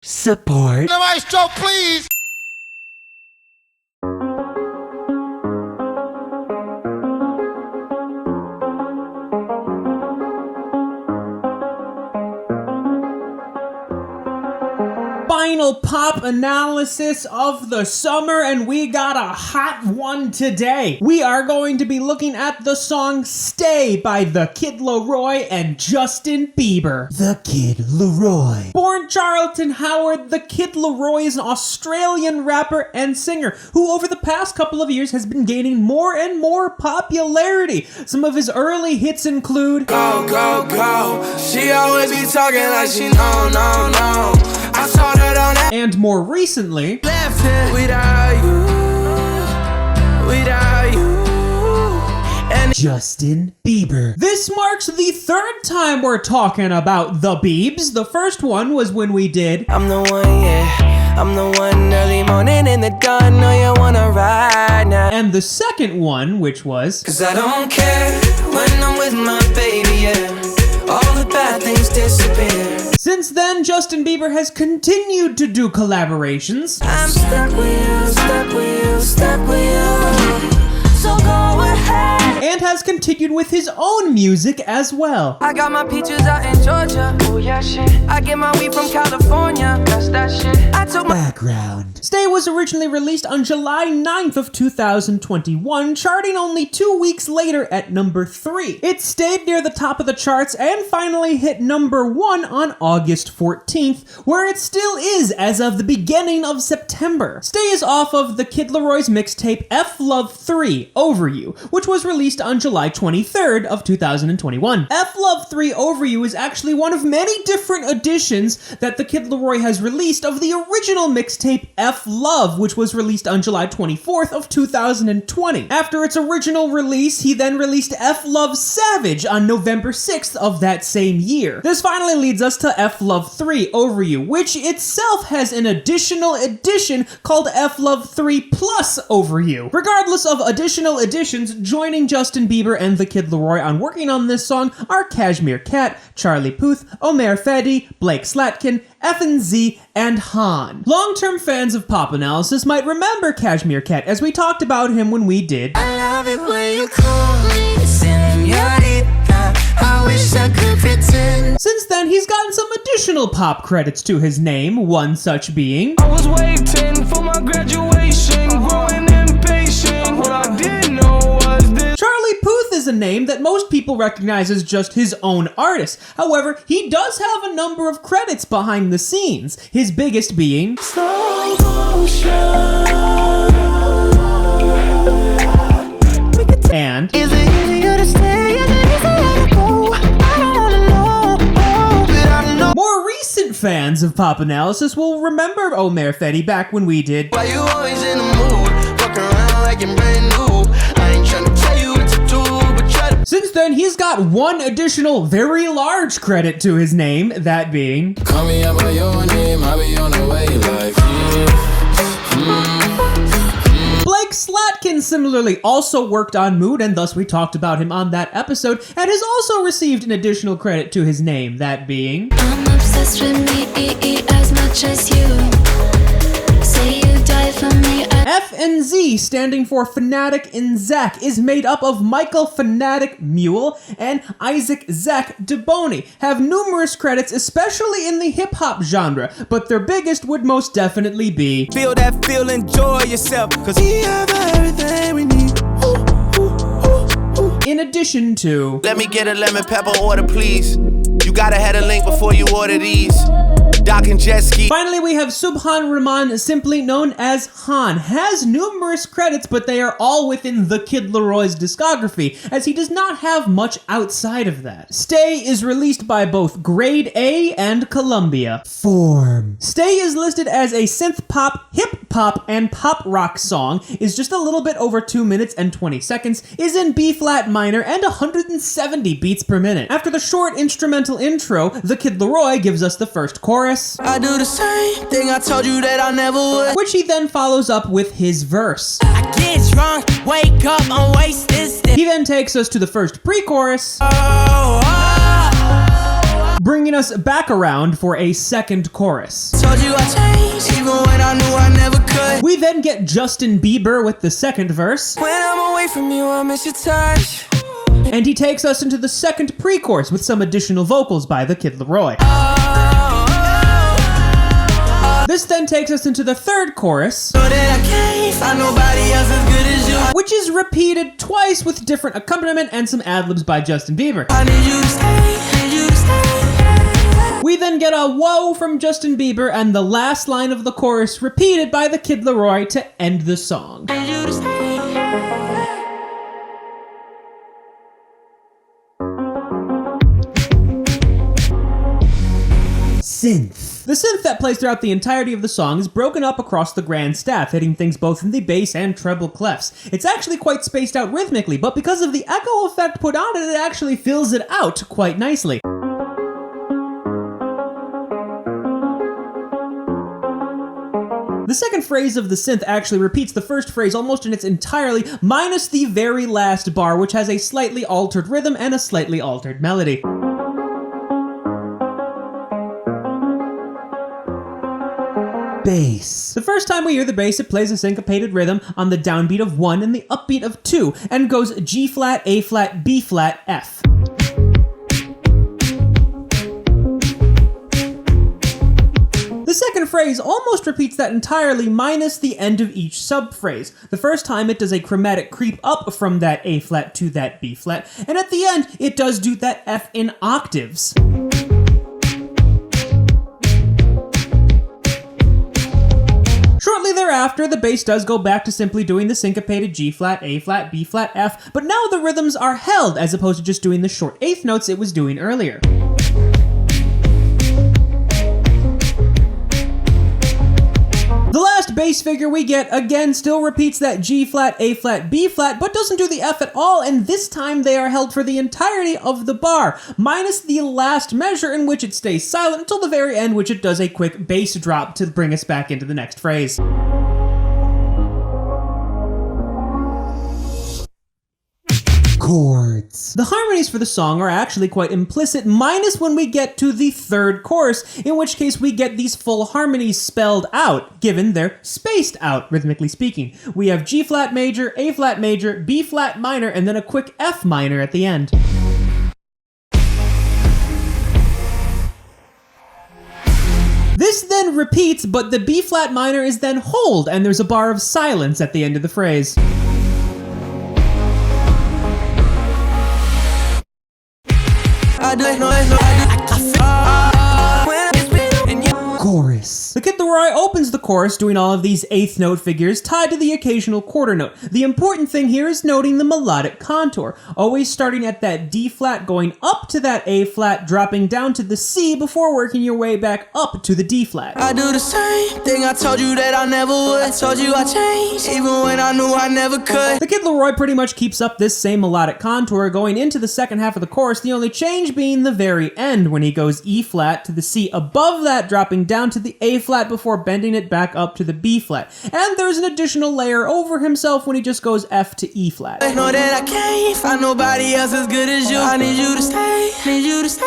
support. The maestro, please. Final pop analysis of the summer, and we got a hot one today. We are going to be looking at the song Stay by the Kid LAROI and Justin Bieber. The Kid LAROI. Born Charlton Howard, the Kid LAROI is an Australian rapper and singer who over the past couple of years has been gaining more and more popularity. Some of his early hits include Go, go, go. She always be talking like she no. I saw that on that. and more recently Left it without you. And Justin Bieber. This marks the third time we're talking about the Biebs. The first one was when we did I'm the one, yeah. I'm the one early morning in the dawn. Know you wanna ride now. and the second one, which was 'Cause I don't care when I'm with my baby, yeah. All the bad things disappear. Since then, Justin Bieber has continued to do collaborations I'm stuck with you. So go ahead. and has continued with his own music as well. I got my peaches out in Georgia. Oh yeah, shit. I get my weed from California. That's that shit. I took my Background. Stay was originally released on July 9th of 2021, charting only 2 weeks later at number 3. It stayed near the top of the charts and finally hit number 1 on August 14th, where it still is as of the beginning of September. Stay is off of the Kid LAROI's mixtape F Love 3 Over You, which was released on July 23rd of 2021. F Love 3 Over You is actually one of many different editions that the Kid LAROI has released of the original mixtape F Love, which was released on July 24th of 2020. After its original release, he then released F Love Savage on November 6th of that same year. This finally leads us to F Love 3 Over You, which itself has an additional edition called F Love 3 Plus Over You. Regardless of additional editions, joining Justin Bieber and the Kid LAROI on working on this song are Cashmere Cat, Charlie Puth, Omer Fedi, Blake Slatkin, FNZ, and Han. Long-term fans of pop analysis might remember Cashmere Cat, as we talked about him when we did I love it when you call me señorita. I wish I could pretend. Since then, he's gotten some additional pop credits to his name, one such being I was waiting for my graduation, growing impatient. What I didn't know was this. Charlie Puth is a name that most people recognize as just his own artist. However, he does have a number of credits behind the scenes, his biggest being Slow motion. and Is it easier to stay? Is it easier to go? I don't wanna know, but I know. more recent fans of pop analysis will remember Omer Fedi back when we did Why you always in the mood? Fuck around like you're brand new. I ain't tryna tell you what to do, but try to. Since then, he's got one additional very large credit to his name, that being Call me up by your name, I'll be on the way like Blake Slatkin. Similarly also worked on Mood, and thus we talked about him on that episode, and has also received an additional credit to his name, that being I'm obsessed with me as much as you. Say you die for me. FNZ, standing for Fanatic in Zach, is made up of Michael Fanatic Mule and Isaac Zach DeBoni, have numerous credits, especially in the hip-hop genre, but their biggest would most definitely be Feel that feel, enjoy yourself, cause we have everything we need. in addition to Let me get a lemon pepper order, please. You gotta have a link before you order these. Doc and jet ski. Finally, we have Subhan Rahman, simply known as Han, has numerous credits, but they are all within the Kid LAROI's discography, as he does not have much outside of that. Stay is released by both Grade A and Columbia. Form. Stay is listed as a synth pop, hip hop, and pop rock song, is just a little bit over 2 minutes and 20 seconds, is in B flat minor, and 170 beats per minute. After the short instrumental intro, the Kid LAROI gives us the first chorus, I do the same thing I told you that I never would. which he then follows up with his verse. I get drunk, wake up, I'm wasted still. He then takes us to the first pre-chorus, bringing us back around for a second chorus. Told you I changed, even when I knew I never could. We then get Justin Bieber with the second verse, When I'm away from you, I miss your touch. and he takes us into the second pre-chorus with some additional vocals by the Kid LAROI. This then takes us into the third chorus, Know that I can't find nobody else as good as you. which is repeated twice with different accompaniment and some ad-libs by Justin Bieber. I need you to stay, need you to stay. We then get a whoa from Justin Bieber and the last line of the chorus repeated by the Kid LAROI to end the song. Need you to stay. Synth. The synth that plays throughout the entirety of the song is broken up across the grand staff, hitting things both in the bass and treble clefs. It's actually quite spaced out rhythmically, but because of the echo effect put on it, it actually fills it out quite nicely. The second phrase of the synth actually repeats the first phrase almost in its entirety, minus the very last bar, which has a slightly altered rhythm and a slightly altered melody. Bass. The first time we hear the bass, it plays a syncopated rhythm on the downbeat of 1 and the upbeat of 2, and goes G flat, A flat, B flat, F. The second phrase almost repeats that entirely, minus the end of each subphrase. The first time it does a chromatic creep up from that A flat to that B flat, and at the end it does do that F in octaves. Shortly thereafter, the bass does go back to simply doing the syncopated G flat, A flat, B flat, F, but now the rhythms are held as opposed to just doing the short eighth notes it was doing earlier. The last bass figure we get, again, still repeats that G flat, A flat, B flat, but doesn't do the F at all, and this time they are held for the entirety of the bar, minus the last measure in which it stays silent until the very end, which it does a quick bass drop to bring us back into the next phrase. Chords. The harmonies for the song are actually quite implicit, minus when we get to the third chorus, in which case we get these full harmonies spelled out, given they're spaced out, rhythmically speaking. We have G flat major, A flat major, B flat minor, and then a quick F minor at the end. This then repeats, but the B flat minor is then hold, and there's a bar of silence at the end of the phrase. Chorus. The Kid LAROI opens the chorus doing all of these eighth note figures tied to the occasional quarter note. The important thing here is noting the melodic contour, always starting at that D flat, going up to that A flat, dropping down to the C before working your way back up to the D flat. I do the same thing I told you that I never would. I told you I changed, even when I knew I never could. The Kid LAROI pretty much keeps up this same melodic contour going into the second half of the chorus, the only change being the very end when he goes E flat to the C above that, dropping down to the A flat before bending it back up to the B flat. And there's an additional layer over himself when he just goes F to E flat. I know that I can't find nobody else as good as you. I need you to stay, need you to stay.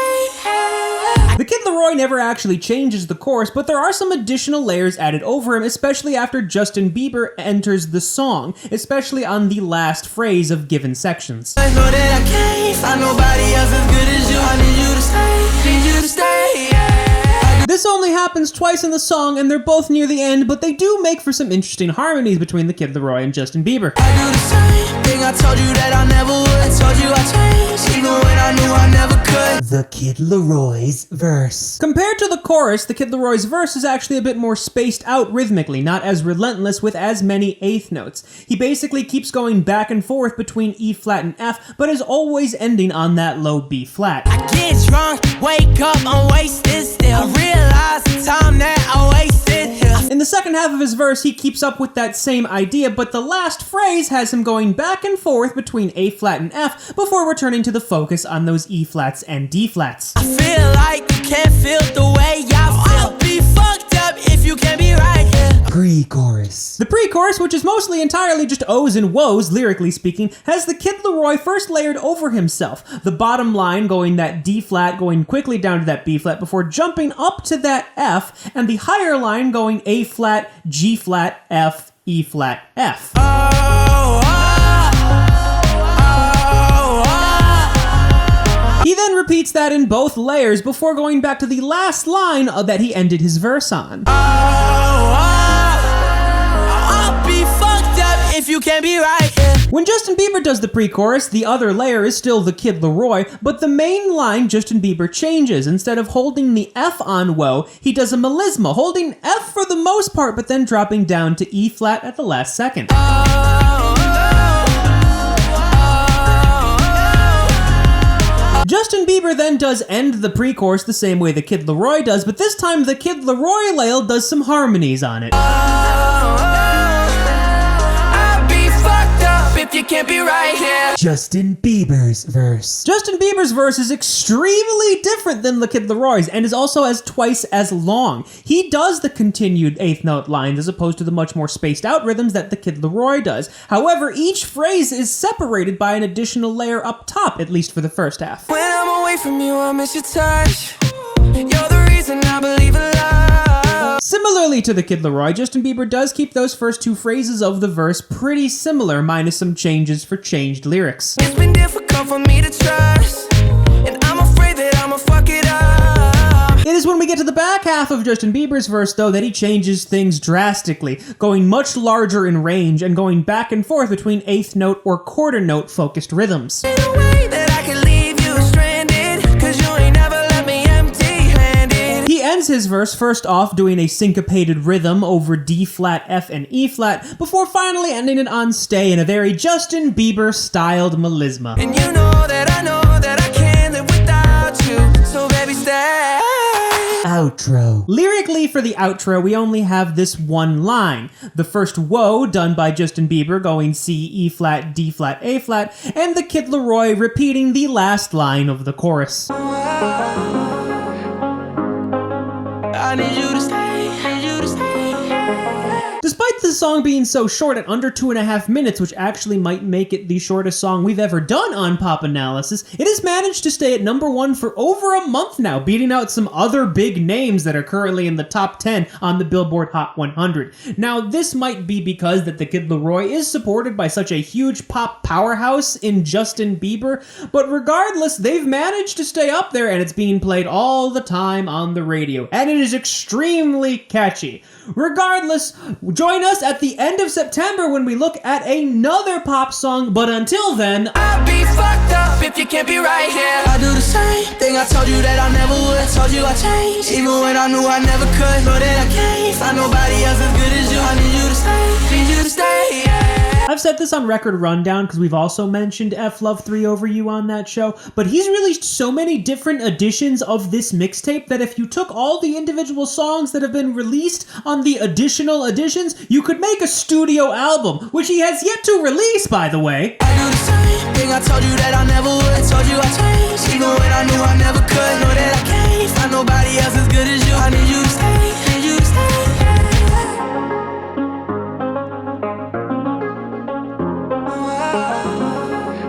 The Kid LAROI never actually changes the chorus, but there are some additional layers added over him, especially after Justin Bieber enters the song, especially on the last phrase of given sections. I know that I can't find nobody else as good as you. I need you to stay, need you to stay. This only happens twice in the song, and they're both near the end, but they do make for some interesting harmonies between the Kid LAROI and Justin Bieber. I do the same thing I told you that I never would. I told you I changed, even when I knew I never could. The Kid LAROI's verse. Compared to the chorus, the Kid LAROI's verse is actually a bit more spaced out rhythmically, not as relentless with as many eighth notes. He basically keeps going back and forth between E flat and F, but is always ending on that low B flat. I get drunk, wake up, I'm wasted still. I realize the time that I wasted here. In the second half of his verse, he keeps up with that same idea, but the last phrase has him going back and forth between A flat and F before returning to the focus on those E flats and D flats. I feel like you can't feel the way I feel. Be fucked up if you can't be right here. pre-chorus. The pre-chorus, which is mostly entirely just O's and woes, lyrically speaking, has the Kid LAROI first layered over himself. The bottom line going that D flat, going quickly down to that B flat before jumping up to that F, and the higher line going A flat, G flat, F, E flat, F. He then repeats that in both layers before going back to the last line that he ended his verse on. I'll be fucked up if you can't be right here. When Justin Bieber does the pre-chorus, the other layer is still the Kid LAROI, but the main line Justin Bieber changes. Instead of holding the F on woe, he does a melisma, holding F for the most part, but then dropping down to E flat at the last second. Justin Bieber then does end the pre-chorus the same way the Kid LAROI does, but this time the Kid LAROI layer does some harmonies on it. I'll be fucked up if you can't be right here. Justin Bieber's verse. Justin Bieber's verse is extremely different than the Kid LAROI's and is also twice as long. He does the continued eighth note lines as opposed to the much more spaced out rhythms that the Kid LAROI does. However, each phrase is separated by an additional layer up top, at least for the first half. When I'm away from you, I miss your touch. You're the reason I believe in love. Similarly to the Kid LAROI, Justin Bieber does keep those first two phrases of the verse pretty similar, minus some changes for changed lyrics. It's been difficult for me to trust, and I'm afraid that I'ma fuck it up. It is when we get to the back half of Justin Bieber's verse, though, that he changes things drastically, going much larger in range and going back and forth between eighth note or quarter note focused rhythms. In a way that I can leave you stranded, 'cause you ain't never left me empty-handed. He ends his verse first off doing a syncopated rhythm over D flat, F, and E flat, before finally ending it on stay in a very Justin Bieber styled melisma. And you know that I can't live without you, so baby stay. Outro. Lyrically, for the outro, we only have this one line. The first woe done by Justin Bieber going C, E flat, D flat, A flat, and the Kid LAROI repeating the last line of the chorus. I need you to stay, need you to stay. Despite the song being so short at under 2.5 minutes, which actually might make it the shortest song we've ever done on Pop Analysis, it has managed to stay at #1 for over a month now, beating out some other big names that are currently in the top 10 on the Billboard Hot 100. Now, this might be because that the Kid LAROI is supported by such a huge pop powerhouse in Justin Bieber, but regardless, they've managed to stay up there and it's being played all the time on the radio, and it is extremely catchy. Regardless, join us at the end of September when we look at another pop song, but until then, I'll be fucked up if you can't be right here. I do the same thing I told you that I never would. Told you I changed, even when I knew I never could. Know that I can't find nobody else as good as you. I need you to stay, need you to stay, yeah. I've said this on Record Rundown because we've also mentioned F Love 3 Over You on that show, but he's released so many different editions of this mixtape that if you took all the individual songs that have been released on the additional editions, you could make a studio album, which he has yet to release, by the way. I do the same thing I told you that I never would. Told you I changed, even when I knew I never could. Know that I can't find nobody